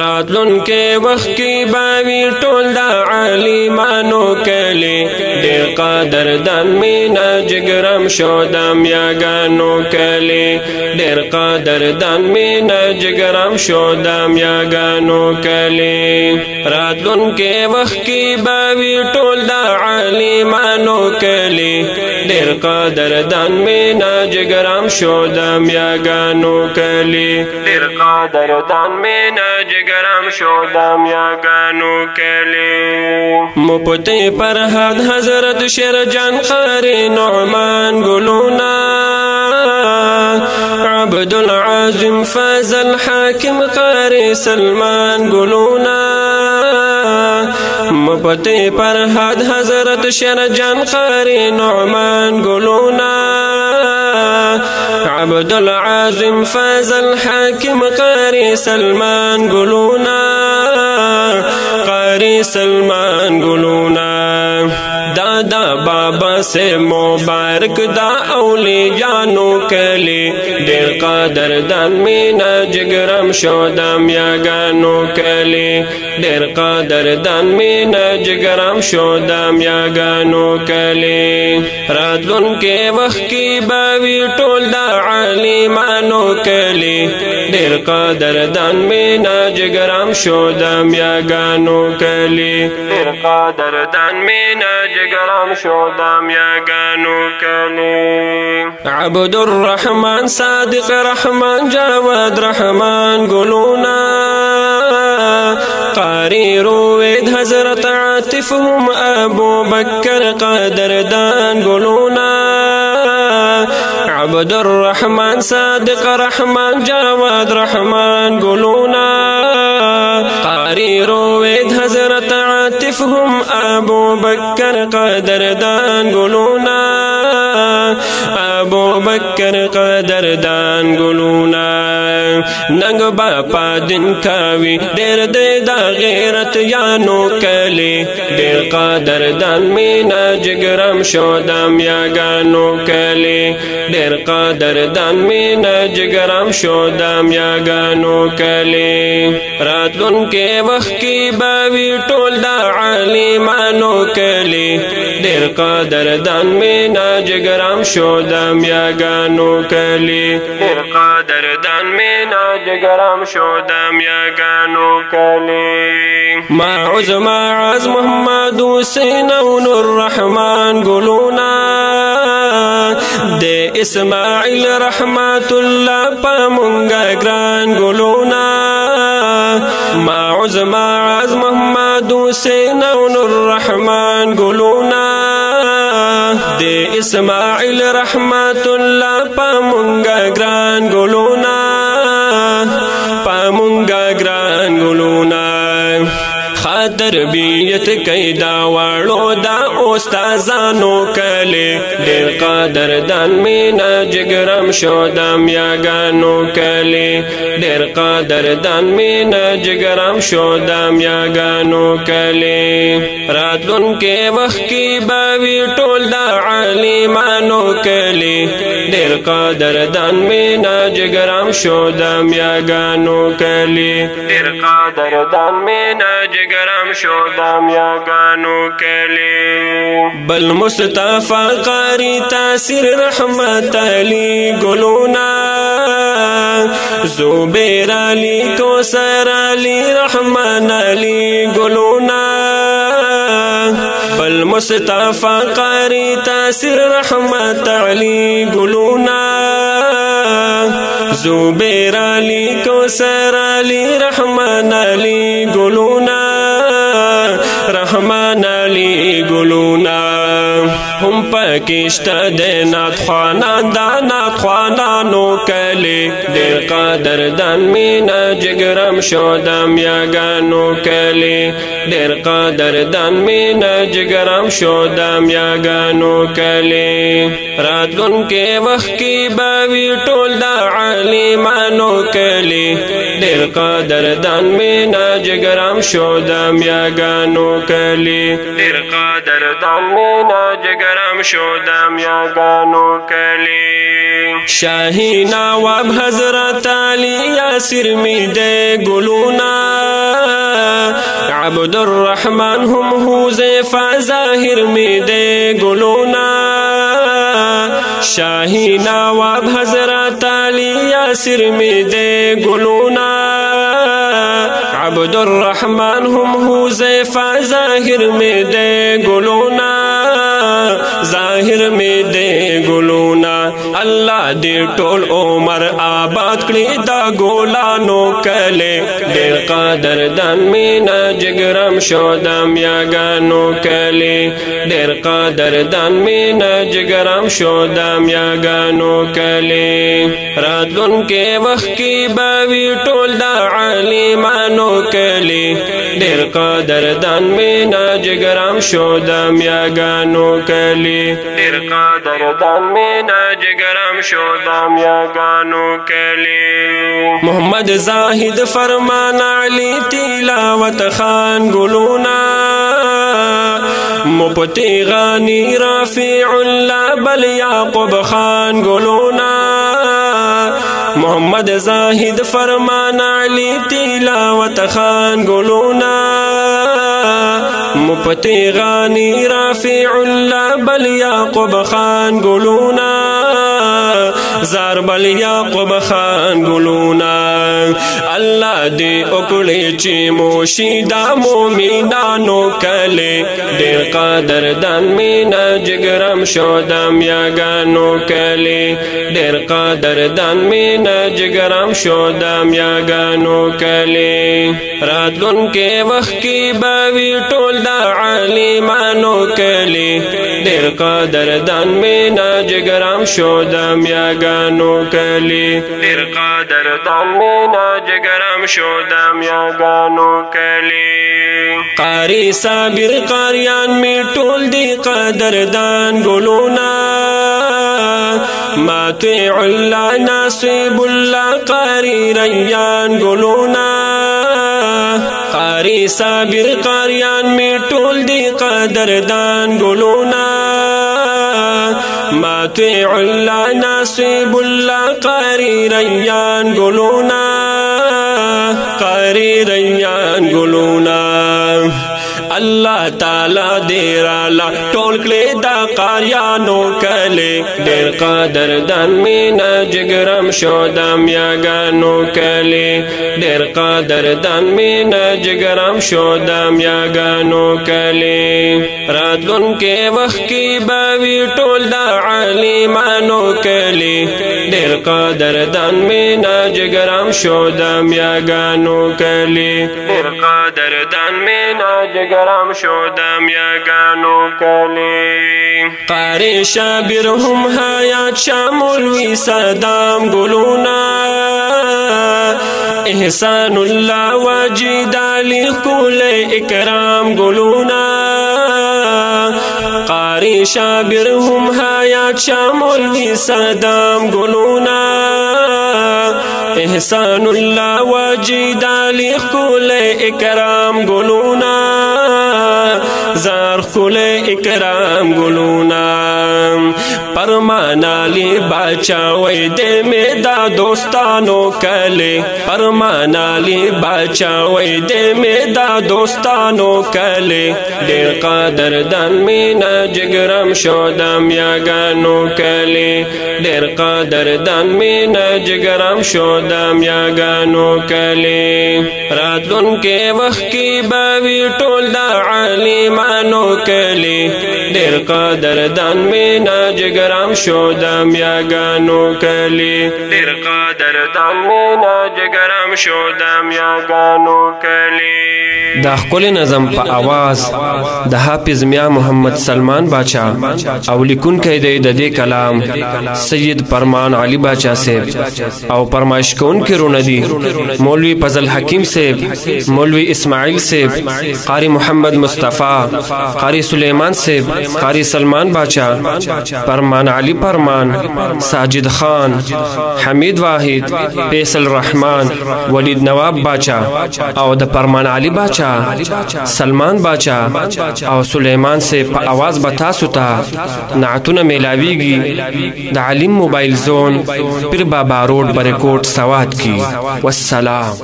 راتلون کې وخت کې باوی ټول د عالمانو کلی ډېر قدردان مینا جګرم شو د میاګانو کلی ډېر قدردان مینا جګرم شو د میاګانو کلی راتلون کې وخت کې باوی ټول د عالمانو کلی ډېر قدردان مینا جګرم شو د میاګانو کلی ډېر قدردان مینا جگرم شدم یاگانو کلی مپتی پر حد حضرت شیرجان قاری نعمان گلونا عبدالعظیم فضل حاکم قاری سلمان گلونا مپتی پر حد حضرت شیرجان قاری نعمان گلونا عبدالعظیم فضل حاکم قاری سلمان گلونا قاری سلمان گلونا دادا بابا سے مبارک دا اولیاءانو کلی ډېر قدردان مینا جګرم شو د میاګانو کلی ډېر قدردان مینا جګرم شو د میاګانو کلی راتلون کې وخت کې باوی ټول د عالمانو کلی ډېر قدردان مینا جګرم شو د میاګانو کلی ډېر قدردان مینا جگرم شدم یاگانو کلی عبد الرحمن صادق رحمان جواد رحمان گلونا قاری روید حضرت عاطف هم ابو بکر قدردان گلونا عبد الرحمن صادق رحمان جواد رحمان گلونا قاری روید حضرت عاطف هم ابو بکر قدردان گلونا ابو بکر قدردان گلونا ننگ باپا دن کاوی ډېر د غیرت یانو کلی ډېر قدردان مینا جګرم شو د میاګانو کلی ډېر قدردان مینا جګرم شو د میاګانو کلی راتلون کې وخت کې باوی ټول د عالمانو کلی ډېر قدردان مینا جګرم شو د میاګانو کلی ډېر قدردان مینا جګرم شو د میاګانو کلی معوذ معاذ محمد حسین نور الرحمن گلونا د اسماعیل رحمت الله پمونگا گران گلونا معوذ معاذ محمد حسین نور الرحمن گلونا د اسماعیل رحمت الله پمونگا گران گلونا پمونگا گران گلونا تربیت کئی دا وارو دا استازانو کلی ډېر قدردان مینا جګرم شو د میاګانو کلی ډېر قدردان مینا جګرم شو د میاګانو کلی راتلون کې وخت کې باوی ټول د عالمانو کلی ډېر قدردان مینا جګرم شو د میاګانو کلی ډېر قدردان مینا جګرم شو د میاګانو کلی بل مصطفی قاری تاثیر رحمت علی گلونا زبیر علی کوثر علی رحمان علی گلونا بل مصطفی قاری تاثیر رحمت علی گلونا زبیر علی کوثر علی رحمان علی گلونا رحمان علی گلونا هم پکشتا د نات خوانان دا نات خوانانو کلی ډېر قدردان مینا جګرم شو د میاګانو کلی ډېر قدردان مینا جګرم شو د میاګانو کلی راتلون کې وخت کې باوی ټول د عالمانو کلی ډېر قدردان مینا جګرم شو د میاګانو کلی ډېر قدردان مینا جګرم شو د میاګانو کلی شاهی نواب حضرت علی یاسر می دے گلونا عبد الرحمن هم حذیفہ ظاہر میں دے گلونا شاہی نواب حضرت علی یاسر میں دے گلونا عبد الرحمن هم حذیفہ ظاہر میں دے گلونا ظاہر میں دے گلونا اللہ دے ټول عمر آباد کړي دا ګلانو کله ډېر قدردان مینا جګرم شو د میاګانو کله ډېر قدردان مینا جګرم شو د میاګانو کله راتلونکي وخت کې به وي ټول د عالمانو کله ډېر قدردان مینا جګرم شو د میاګانو کله ډېر قدردان مینا جګرم شو د میاګانو کله محمد زاهد فرمان علی تلاوت خان گلونا مفتی غانی رافع الله بل یعقوب خان گلونا محمد زاهد فرمان علی تلاوت خان گلونا مفتی غانی رافع الله بل یعقوب خان گلونا زار بل یعقوب خان گلونا الله دې وکړي چې موشي دا مومنانو کله ډېر قدردان مینا جګرم شو د میاګانو کله ډېر قدردان مینا جګرم شو د میاګانو کله راتلونکي وخت کې به وي ټول د عالمانو کله ډېر قدردان مینا جګرم شو د میاګانو کله ډېر قدردان مینا جګرم شو د میاګانو کله قاری صابر قاریان می ټول دی قدردان ګلونا ماطیع الله ناصب الله قاری ریان ګلونا قاری صابر قاریان می ټول دی قدردان ګلونا ماطیع الله ناصب الله قاری ریان ګلونا قاری ریان ګلونا الله تعالی دې رالا ټول کړي دا قاریانو کله ډېر قدردان مینا جګرم شو د میاګانو کله ډېر قدردان مینا جګرم شو د میاګانو کله راتلونکي وخت کې به وي ټول د عالمانو کله ډېر قدردان مینا جګرم شو د میاګانو کله ډېر قدردان مینا جګرم شو د میاګانو کله قاری شابر هم حیات شاملوی صدام گلونا احسان الله واجد علی کل اکرام گلونا قاری شابر هم حیات شاملوی صدام گلونا احسان الله واجد علی کل اکرام گلونا زار کل اکرام گلونا پرمان علی باچا وی دے میں دا دوستانو کلے پرمان علی باچا وی دے میں دا دوستانو کلے ډېر قدردان مینا جګرم شو د میاګانو کلے ډېر قدردان مینا جګرم شو د میاګانو کلے راتلونکي وخت کې به وي ټول د عالمانو کلے ډېر قدردان مینا جګرم شو د میاګانو کلے ډېر قدردان مینا جګرم شو د میاګانو کلے دا خپل نظم په आवाज د حافظ میا محمد سلمان باچا او لیکونکی دی د دې کلام سید فرمان علی باچا صاحب او فرمایش کوونکی رونډي مولوی فضل حکیم صاحب مولوی اسماعیل صاحب قاری محمد مصطفی قاری سلیمان صاحب قاری سلمان باچا فرمان علی فرمان ساجد خان حمید واحد فیصل رحمان ولید نواب باچا او د فرمان علی باچا سلمان باچا او سلیمان سے په आवाज بتا سوتا نعتونه ملاویږي د علیم موبایل زون پیر بابا روډ بریکوټ سوات کی والسلام.